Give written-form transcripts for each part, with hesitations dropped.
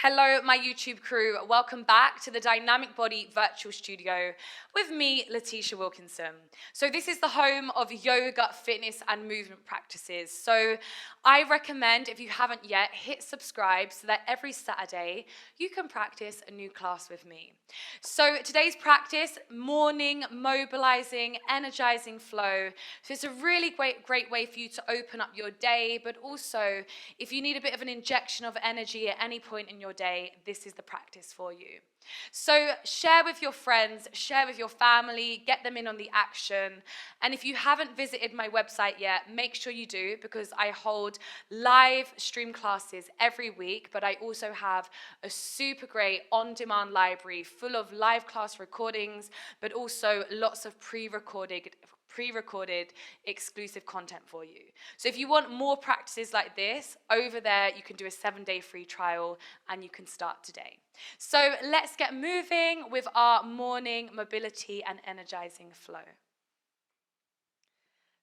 Hello, my YouTube crew. Welcome back to the Dynamic Body Virtual Studio with me, Letitia Wilkinson. So this is the home of yoga, fitness, and movement practices. So I recommend, if you haven't yet, hit subscribe so that every Saturday you can practice a new class with me. So today's practice, morning mobilizing, energizing flow. So it's a really great way for you to open up your day, but also if you need a bit of an injection of energy at any point in your day, this is the practice for you. So share with your friends, share with your family, get them in on the action. And if you haven't visited my website yet, make sure you do, because I hold live stream classes every week, but I also have a super great on-demand library full of live class recordings, but also lots of pre-recorded exclusive content for you. So if you want more practices like this, over there you can do a 7-day free trial and you can start today. So let's get moving with our morning mobility and energizing flow.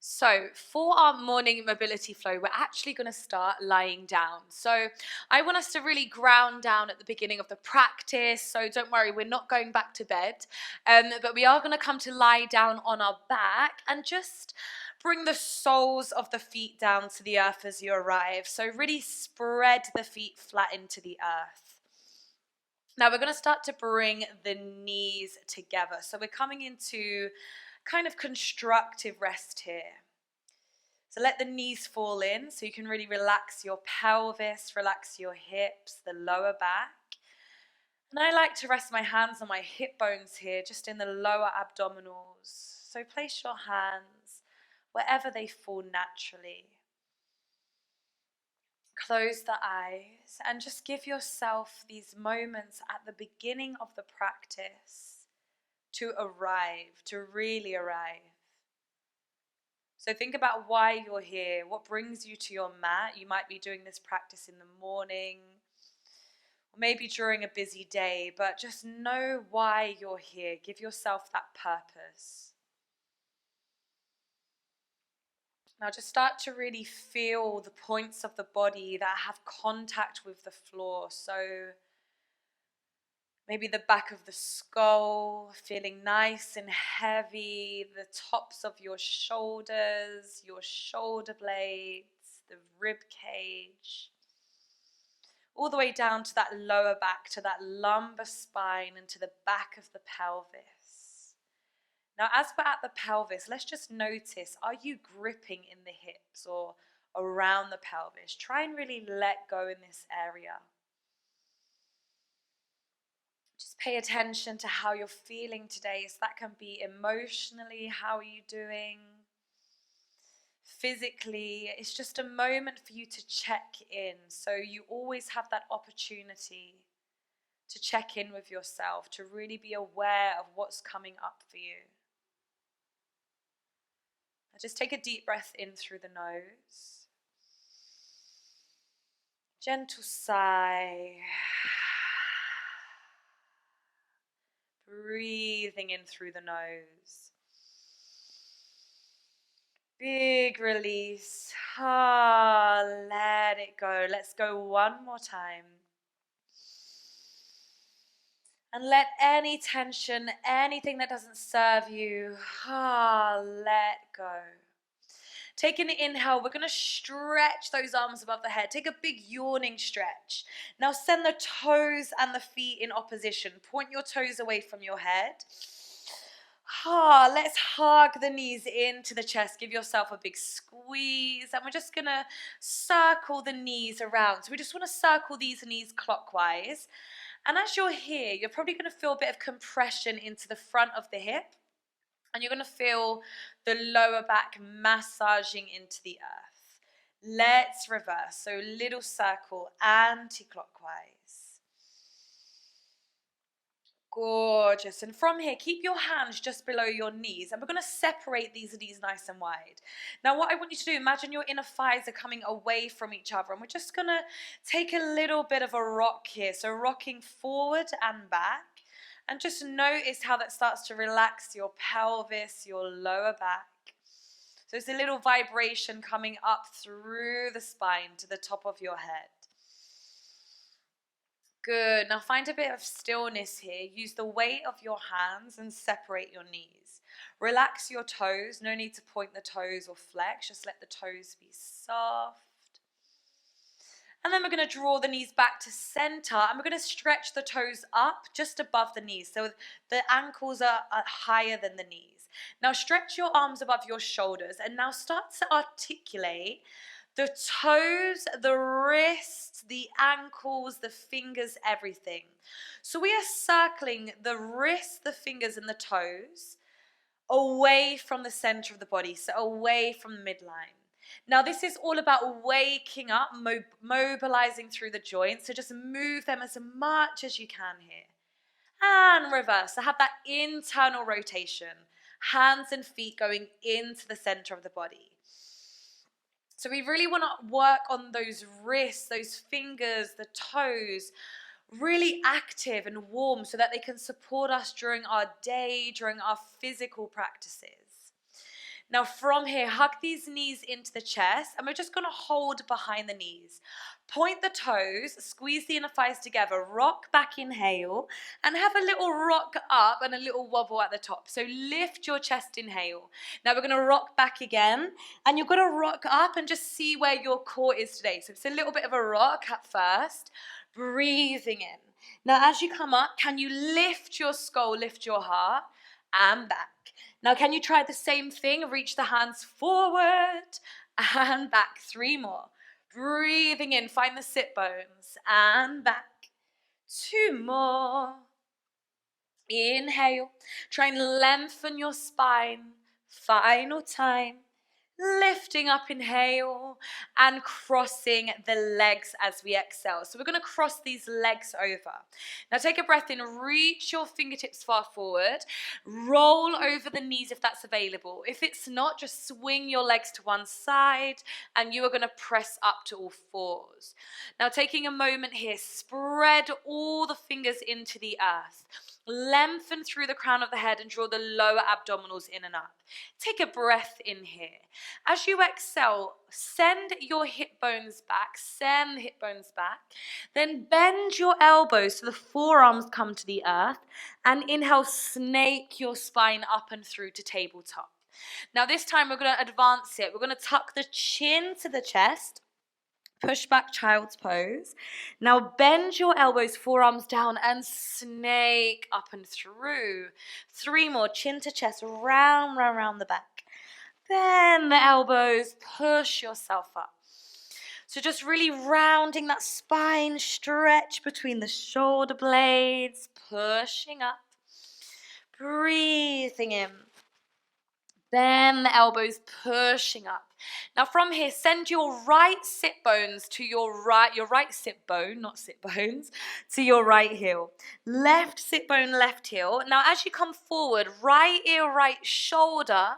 So for our morning mobility flow, we're actually going to start lying down. So I want us to really ground down at the beginning of the practice. So don't worry, we're not going back to bed, but we are going to come to lie down on our back and just bring the soles of the feet down to the earth as you arrive. So really spread the feet flat into the earth. Now we're going to start to bring the knees together. So we're coming into kind of constructive rest here. So let the knees fall in so you can really relax your pelvis, relax your hips, the lower back. And I like to rest my hands on my hip bones here, just in the lower abdominals. So place your hands wherever they fall naturally. Close the eyes and just give yourself these moments at the beginning of the practice to arrive, to really arrive. So think about why you're here, what brings you to your mat. You might be doing this practice in the morning, or maybe during a busy day, but just know why you're here. Give yourself that purpose. Now just start to really feel the points of the body that have contact with the floor. So maybe the back of the skull, feeling nice and heavy, the tops of your shoulders, your shoulder blades, the rib cage, all the way down to that lower back, to that lumbar spine and to the back of the pelvis. Now, as we're at the pelvis, let's just notice, are you gripping in the hips or around the pelvis? Try and really let go in this area. Just pay attention to how you're feeling today. So that can be emotionally, how are you doing? Physically, it's just a moment for you to check in. So you always have that opportunity to check in with yourself, to really be aware of what's coming up for you. Now just take a deep breath in through the nose. Gentle sigh. Breathing in through the nose. Big release. Let it go. Let's go one more time. And let any tension, anything that doesn't serve you, let go. Take an inhale. We're going to stretch those arms above the head. Take a big yawning stretch. Now send the toes and the feet in opposition. Point your toes away from your head. Let's hug the knees into the chest. Give yourself a big squeeze. And we're just going to circle the knees around. So we just want to circle these knees clockwise. And as you're here, you're probably going to feel a bit of compression into the front of the hip. And you're going to feel the lower back massaging into the earth. Let's reverse. So little circle anti-clockwise. Gorgeous. And from here, keep your hands just below your knees. And we're going to separate these knees nice and wide. Now, what I want you to do, imagine your inner thighs are coming away from each other. And we're just going to take a little bit of a rock here. So rocking forward and back. And just notice how that starts to relax your pelvis, your lower back. So it's a little vibration coming up through the spine to the top of your head. Good. Now find a bit of stillness here. Use the weight of your hands and separate your knees. Relax your toes. No need to point the toes or flex. Just let the toes be soft. And then we're going to draw the knees back to center, and we're going to stretch the toes up just above the knees. So the ankles are higher than the knees. Now stretch your arms above your shoulders, and now start to articulate the toes, the wrists, the ankles, the fingers, everything. So we are circling the wrists, the fingers, and the toes away from the center of the body, so away from the midline. Now this is all about waking up, mobilizing through the joints, so just move them as much as you can here. And reverse, so have that internal rotation, hands and feet going into the center of the body. So we really want to work on those wrists, those fingers, the toes, really active and warm so that they can support us during our day, during our physical practices. Now from here, hug these knees into the chest, and we're just going to hold behind the knees. Point the toes, squeeze the inner thighs together, rock back, inhale, and have a little rock up and a little wobble at the top. So lift your chest, inhale. Now we're going to rock back again, and you're going to rock up and just see where your core is today. So it's a little bit of a rock at first, breathing in. Now as you come up, can you lift your skull, lift your heart, and back. Now can you try the same thing? Reach the hands forward and back. 3 more. Breathing in, find the sit bones, and back. 2 more. Inhale, try and lengthen your spine. Final time. Lifting up, inhale, and crossing the legs as we exhale. So we're going to cross these legs over. Now take a breath in, reach your fingertips far forward, roll over the knees if that's available. If it's not, just swing your legs to one side, and you are going to press up to all fours. Now taking a moment here, spread all the fingers into the earth. Lengthen through the crown of the head and draw the lower abdominals in and up. Take a breath in here. As you exhale, send your hip bones back. Send the hip bones back. Then bend your elbows so the forearms come to the earth. And inhale, snake your spine up and through to tabletop. Now this time we're going to advance it. We're going to tuck the chin to the chest. Push back, child's pose. Now bend your elbows, forearms down, and snake up and through. 3 more, chin to chest, round the back. Bend the elbows, push yourself up. So just really rounding that spine, stretch between the shoulder blades, pushing up. Breathing in. Bend the elbows, pushing up. Now from here, send your right sit bones to your right sit bone, not sit bones, to your right heel. Left sit bone, left heel. Now as you come forward, right ear, right shoulder,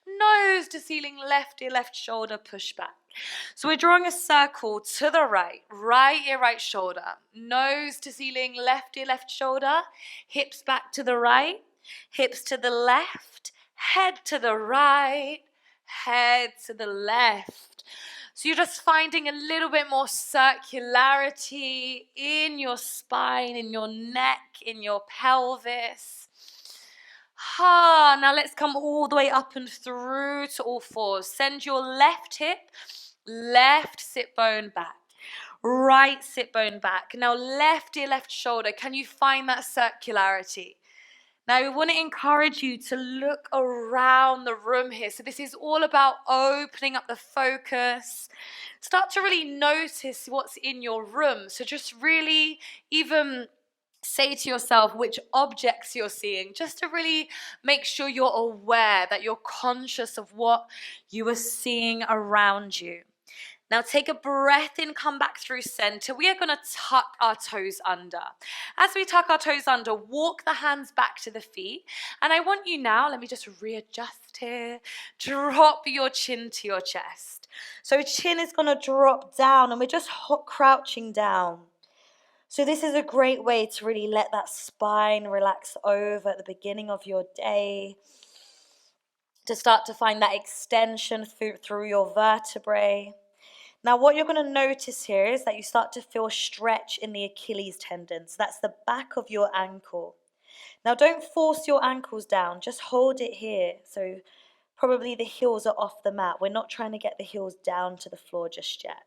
nose to ceiling, left ear, left shoulder, push back. So we're drawing a circle to the right ear, right shoulder, nose to ceiling, left ear, left shoulder, hips back to the right, hips to the left, head to the right, head to the left. So you're just finding a little bit more circularity in your spine, in your neck, in your pelvis. Now let's come all the way up and through to all fours. Send your left hip, left sit bone back. Right sit bone back. Now left ear, left shoulder. Can you find that circularity? Now, we want to encourage you to look around the room here. So this is all about opening up the focus. Start to really notice what's in your room. So just really even say to yourself which objects you're seeing, just to really make sure you're aware, that you're conscious of what you are seeing around you. Now take a breath in, come back through center. We are going to tuck our toes under. As we tuck our toes under, walk the hands back to the feet. And I want you now, let me just readjust here, drop your chin to your chest. So chin is going to drop down, and we're just crouching down. So this is a great way to really let that spine relax over at the beginning of your day, to start to find that extension through your vertebrae. Now what you're going to notice here is that you start to feel stretch in the Achilles tendon. So that's the back of your ankle. Now don't force your ankles down, just hold it here. So probably the heels are off the mat. We're not trying to get the heels down to the floor just yet.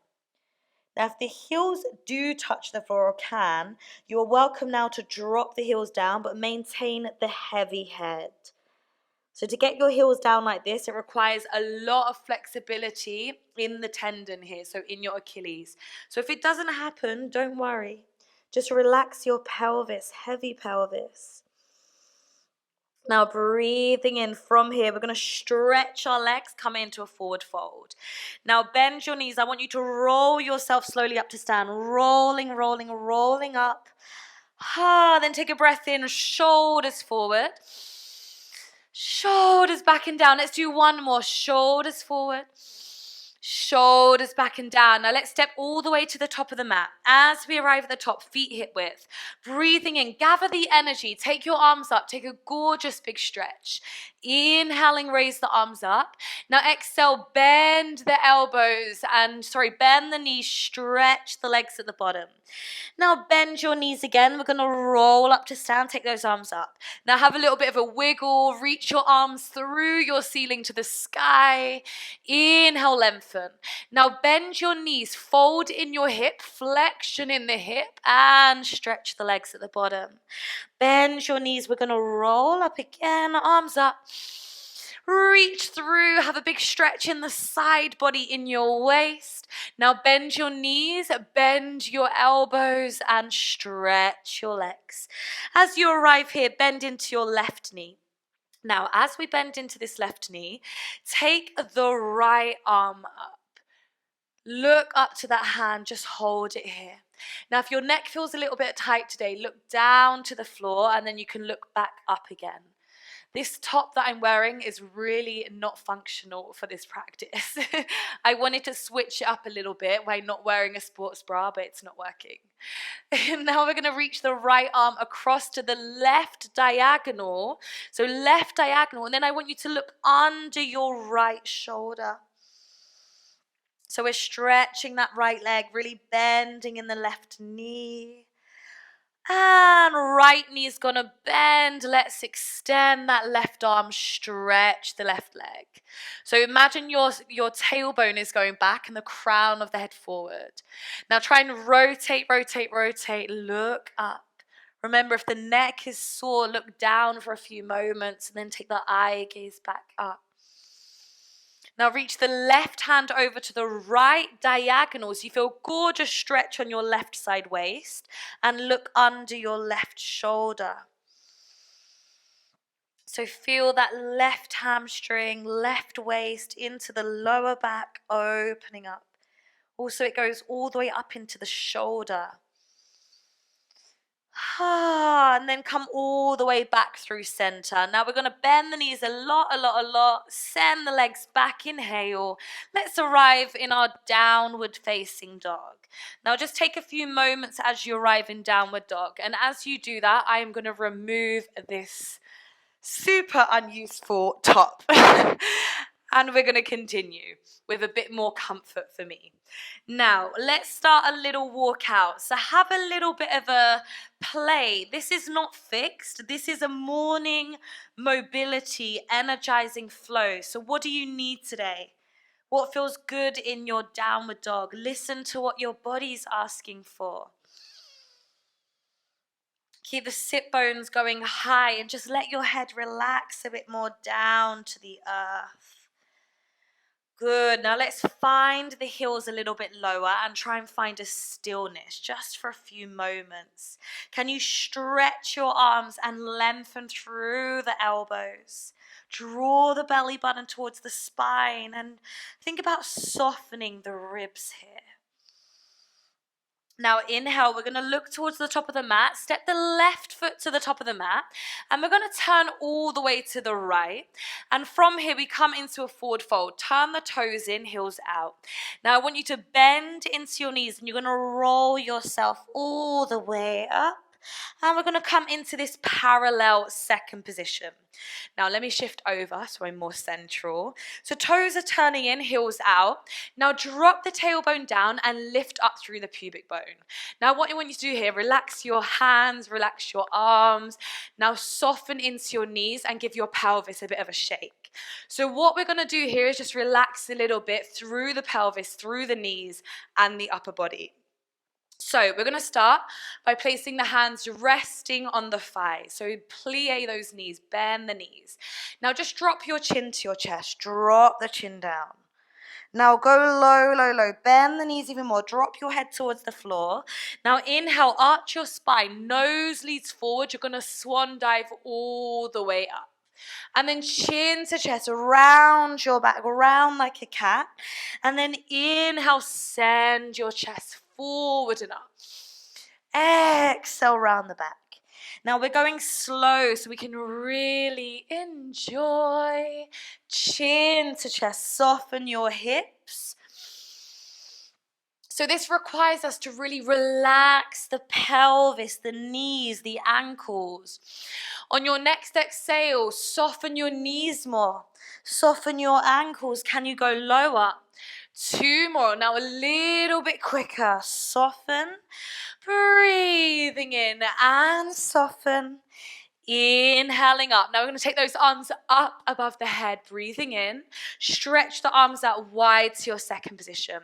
Now if the heels do touch the floor or can, you are welcome now to drop the heels down but maintain the heavy head. So to get your heels down like this, it requires a lot of flexibility in the tendon here, so in your Achilles. So if it doesn't happen, don't worry. Just relax your pelvis, heavy pelvis. Now breathing in from here, we're going to stretch our legs, come into a forward fold. Now bend your knees. I want you to roll yourself slowly up to stand. Rolling, rolling, rolling up. Then take a breath in, shoulders forward. Shoulders back and down. Let's do one more. Shoulders forward. Shoulders back and down. Now let's step all the way to the top of the mat. As we arrive at the top, feet hip width. Breathing in, gather the energy. Take your arms up. Take a gorgeous big stretch. Inhaling, raise the arms up. Now exhale, bend the elbows bend the knees, stretch the legs at the bottom. Now bend your knees again. We're going to roll up to stand. Take those arms up. Now have a little bit of a wiggle. Reach your arms through your ceiling to the sky. Inhale, lengthen. Now bend your knees. Fold in your hip. Flexion in the hip. And stretch the legs at the bottom. Bend your knees. We're going to roll up again. Arms up. Reach through, have a big stretch in the side body in your waist. Now bend your knees, bend your elbows and stretch your legs. As you arrive here, bend into your left knee. Now as we bend into this left knee, take the right arm up. Look up to that hand, just hold it here. Now if your neck feels a little bit tight today, look down to the floor and then you can look back up again. This top that I'm wearing is really not functional for this practice. I wanted to switch it up a little bit by not wearing a sports bra, but it's not working. Now we're going to reach the right arm across to the left diagonal. So left diagonal, and then I want you to look under your right shoulder. So we're stretching that right leg, really bending in the left knee. And right knee is going to bend. Let's extend that left arm, stretch the left leg. So imagine your tailbone is going back and the crown of the head forward. Now try and rotate, rotate, rotate. Look up. Remember, if the neck is sore, look down for a few moments and then take the eye gaze back up. Now reach the left hand over to the right diagonal so you feel gorgeous stretch on your left side waist and look under your left shoulder. So feel that left hamstring, left waist into the lower back opening up. Also it goes all the way up into the shoulder. And then come all the way back through center. Now we're going to bend the knees a lot. Send the legs back, inhale. Let's arrive in our downward facing dog. Now just take a few moments as you arrive in downward dog. And as you do that, I am going to remove this super unuseful top. And we're going to continue with a bit more comfort for me. Now, let's start a little walk out. So have a little bit of a play. This is not fixed. This is a morning mobility, energizing flow. So what do you need today? What feels good in your downward dog? Listen to what your body's asking for. Keep the sit bones going high and just let your head relax a bit more down to the earth. Good. Now let's find the heels a little bit lower and try and find a stillness just for a few moments. Can you stretch your arms and lengthen through the elbows? Draw the belly button towards the spine and think about softening the ribs here. Now inhale, we're going to look towards the top of the mat, step the left foot to the top of the mat, and we're going to turn all the way to the right. And from here, we come into a forward fold. Turn the toes in, heels out. Now I want you to bend into your knees, and you're going to roll yourself all the way up. And we're going to come into this parallel second position. Now let me shift over so I'm more central. So toes are turning in, heels out. Now drop the tailbone down and lift up through the pubic bone. Now what I want you to do here, relax your hands, relax your arms. Now soften into your knees and give your pelvis a bit of a shake. So what we're going to do here is just relax a little bit through the pelvis, through the knees and the upper body. So we're going to start by placing the hands resting on the thighs. So plie those knees, bend the knees. Now just drop your chin to your chest. Drop the chin down. Now go low, low, low. Bend the knees even more. Drop your head towards the floor. Now inhale, arch your spine. Nose leads forward. You're going to swan dive all the way up. And then chin to chest, round your back, round like a cat. And then inhale, send your chest forward and up. Exhale, round the back. Now we're going slow so we can really enjoy. Chin to chest, soften your hips. So this requires us to really relax the pelvis, the knees, the ankles. On your next exhale, soften your knees more. Soften your ankles. Can you go lower? 2 more. Now a little bit quicker. Soften. Breathing in and soften. Inhaling up. Now we're going to take those arms up above the head, breathing in. Stretch the arms out wide to your second position.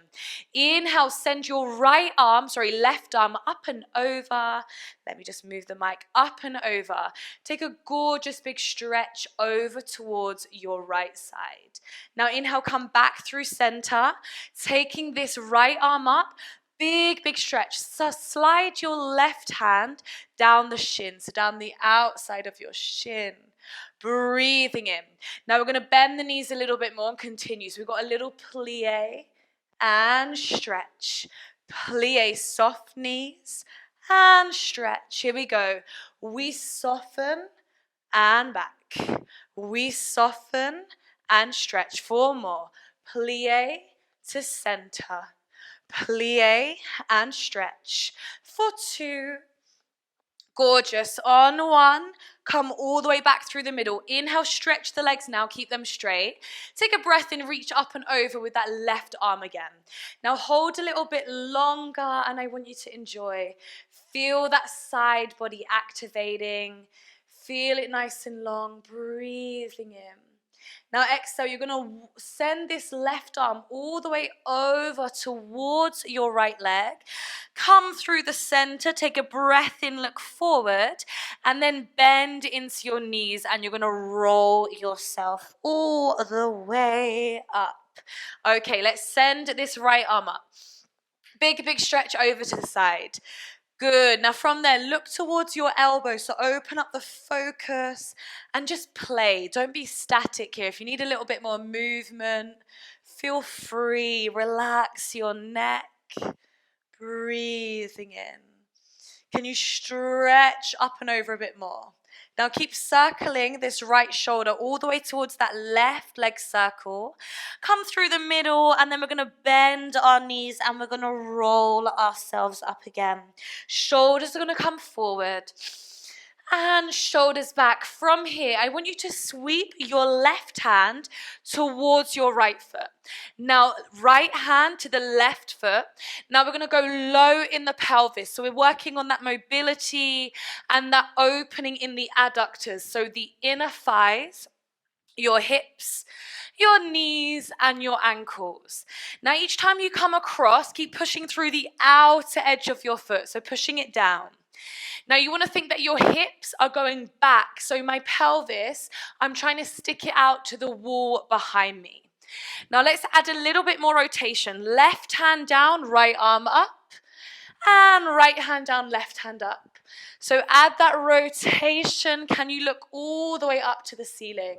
Inhale, send your left arm up and over. Let me just move the mic up and over. Take a gorgeous big stretch over towards your right side. Now inhale, come back through center, taking this right arm up. Big, big stretch. So slide your left hand down the shin, so down the outside of your shin. Breathing in. Now we're going to bend the knees a little bit more and continue. So we've got a little plie and stretch. Plie, soft knees and stretch. Here we go. We soften and back. We soften and stretch. 4 more. Plie to center. Plie and stretch. For 2. Gorgeous. On 1, come all the way back through the middle. Inhale, stretch the legs now, keep them straight. Take a breath in, reach up and over with that left arm again. Now hold a little bit longer and I want you to enjoy. Feel that side body activating. Feel it nice and long, breathing in. Now exhale, you're going to send this left arm all the way over towards your right leg. Come through the center, take a breath in, look forward, and then bend into your knees and you're going to roll yourself all the way up. Okay, let's send this right arm up. Big, big stretch over to the side. Good. Now from there, look towards your elbows. So open up the focus and just play. Don't be static here. If you need a little bit more movement, feel free. Relax your neck. Breathing in. Can you stretch up and over a bit more? Now keep circling this right shoulder all the way towards that left leg circle. Come through the middle and then we're going to bend our knees and we're going to roll ourselves up again. Shoulders are going to come forward and shoulders back. From here, I want you to sweep your left hand towards your right foot. Now, right hand to the left foot. Now we're going to go low in the pelvis. So we're working on that mobility and that opening in the adductors. So the inner thighs, your hips, your knees, and your ankles. Now each time you come across, keep pushing through the outer edge of your foot. So pushing it down. Now you want to think that your hips are going back. So my pelvis, I'm trying to stick it out to the wall behind me. Now let's add a little bit more rotation. Left hand down, right arm up. And right hand down, left hand up. So add that rotation. Can you look all the way up to the ceiling?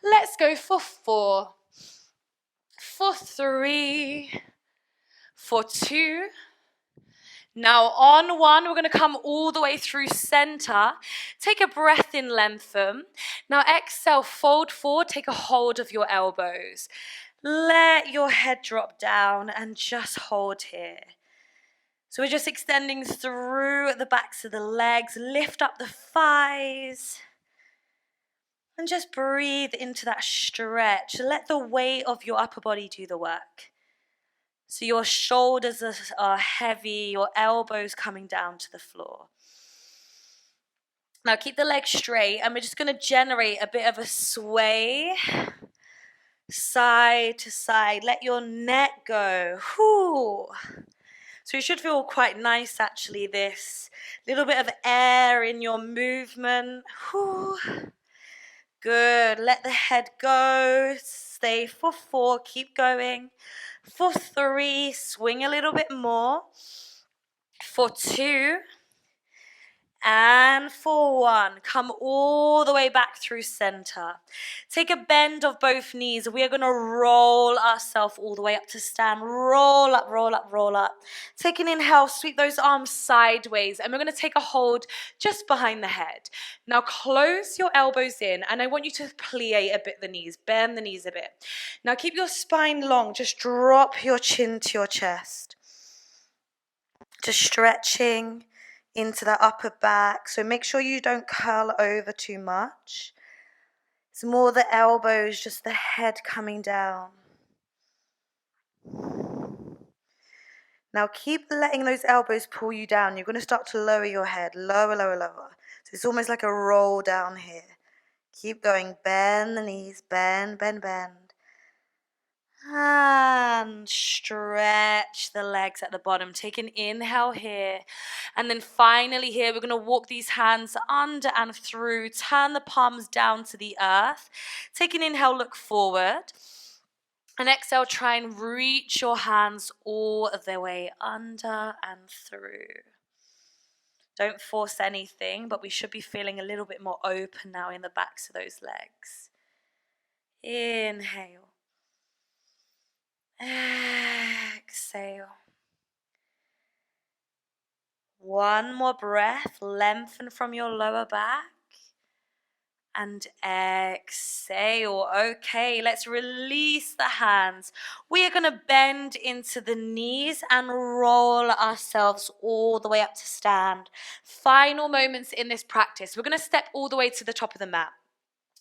Let's go for 4. For 3. For 2. Now on 1, we're going to come all the way through center. Take a breath in, lengthen. Now exhale, fold forward, take a hold of your elbows. Let your head drop down and just hold here. So we're just extending through the backs of the legs, lift up the thighs, and just breathe into that stretch. Let the weight of your upper body do the work. So your shoulders are heavy, your elbows coming down to the floor. Now keep the legs straight, and we're just going to generate a bit of a sway, side to side. Let your neck go. Whew. So you should feel quite nice actually, this little bit of air in your movement. Whew. Good. Let the head go. Stay for 4. Keep going. For 3, swing a little bit more. For 2. And for 1, come all the way back through center. Take a bend of both knees. We are going to roll ourselves all the way up to stand. Roll up, roll up, roll up. Take an inhale, sweep those arms sideways, and we're going to take a hold just behind the head. Now close your elbows in, and I want you to plie a bit the knees, bend the knees a bit. Now keep your spine long. Just drop your chin to your chest. Just stretching into the upper back. So make sure you don't curl over too much. It's more the elbows, just the head coming down. Now keep letting those elbows pull you down. You're going to start to lower your head. Lower, lower, lower. So it's almost like a roll down here. Keep going. Bend the knees. Bend, bend, bend. And stretch the legs at the bottom. Take an inhale here. And then finally here, we're going to walk these hands under and through. Turn the palms down to the earth. Take an inhale, look forward. And exhale, try and reach your hands all the way under and through. Don't force anything, but we should be feeling a little bit more open now in the backs of those legs. Inhale. Exhale. One more breath, lengthen from your lower back. And exhale. Okay, let's release the hands. We are going to bend into the knees and roll ourselves all the way up to stand. Final moments in this practice. We're going to step all the way to the top of the mat.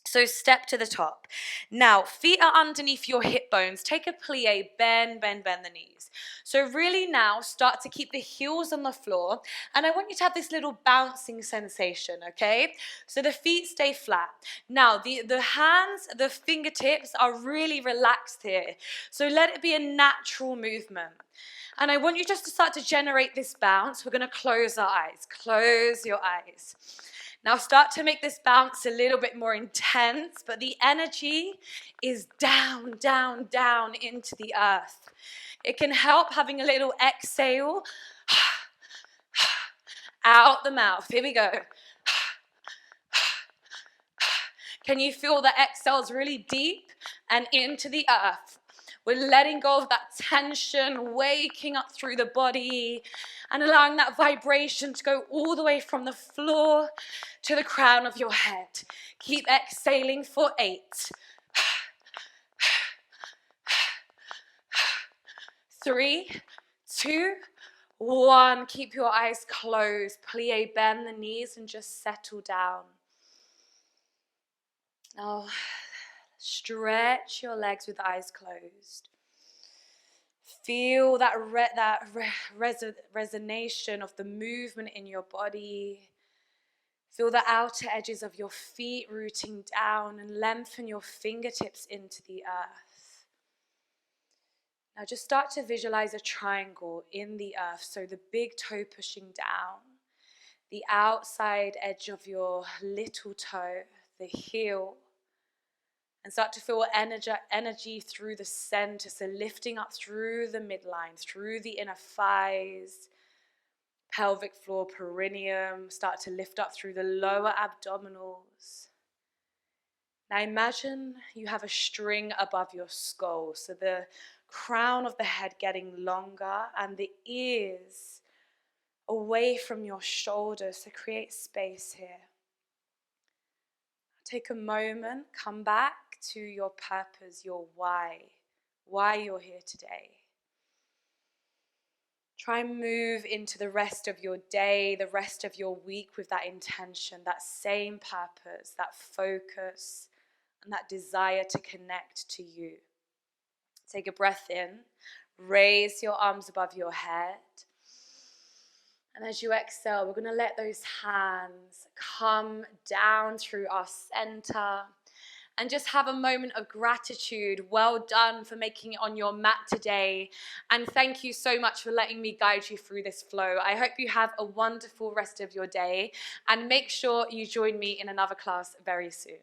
So step to the top. Now, feet are underneath your hip bones. Take a plie, bend, bend, bend the knees. So really now start to keep the heels on the floor. And I want you to have this little bouncing sensation, okay? So the feet stay flat. Now, the hands, the fingertips are really relaxed here. So let it be a natural movement. And I want you just to start to generate this bounce. We're going to close our eyes. Close your eyes. Now start to make this bounce a little bit more intense, but the energy is down, down, down into the earth. It can help having a little exhale out the mouth. Here we go. Can you feel the exhales really deep and into the earth? We're letting go of that tension, waking up through the body and allowing that vibration to go all the way from the floor to the crown of your head. Keep exhaling for 8. 3, 2, 1. Keep your eyes closed. Plie, bend the knees and just settle down. Now, stretch your legs with eyes closed. Feel that resonation of the movement in your body. Feel the outer edges of your feet rooting down and lengthen your fingertips into the earth. Now just start to visualize a triangle in the earth. So the big toe pushing down, the outside edge of your little toe, the heel, and start to feel energy through the center, so lifting up through the midline, through the inner thighs, pelvic floor, perineum. Start to lift up through the lower abdominals. Now imagine you have a string above your skull, so the crown of the head getting longer and the ears away from your shoulders, so create space here. Take a moment, come back to your purpose, your why you're here today. Try and move into the rest of your day, the rest of your week with that intention, that same purpose, that focus, and that desire to connect to you. Take a breath in, raise your arms above your head. And as you exhale, we're going to let those hands come down through our center and just have a moment of gratitude. Well done for making it on your mat today. And thank you so much for letting me guide you through this flow. I hope you have a wonderful rest of your day, and make sure you join me in another class very soon.